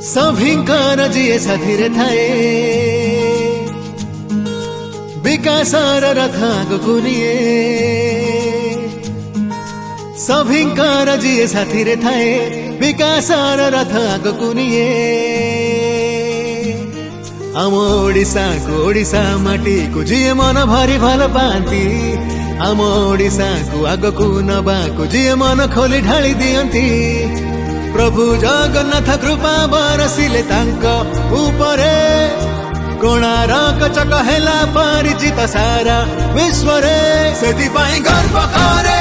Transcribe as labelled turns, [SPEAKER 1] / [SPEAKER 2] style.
[SPEAKER 1] सभिंकर जिए साथीरे थाए विकासर रथ आगकु निए सभिंकर जिए साथीरे थाए विकासर रथ आगकु निए आम ओडिशा को ओडिशा माटी को जिए मन भरी भल पाती आम ओडिशा को आगकु नबा को जिए मन खोली ढाली दियंती प्रभु जगन्नाथ कृपा बरसिले तांक उपरे कोणार्क चक हेला परिचित सारा विश्व रे सेति गर्व करे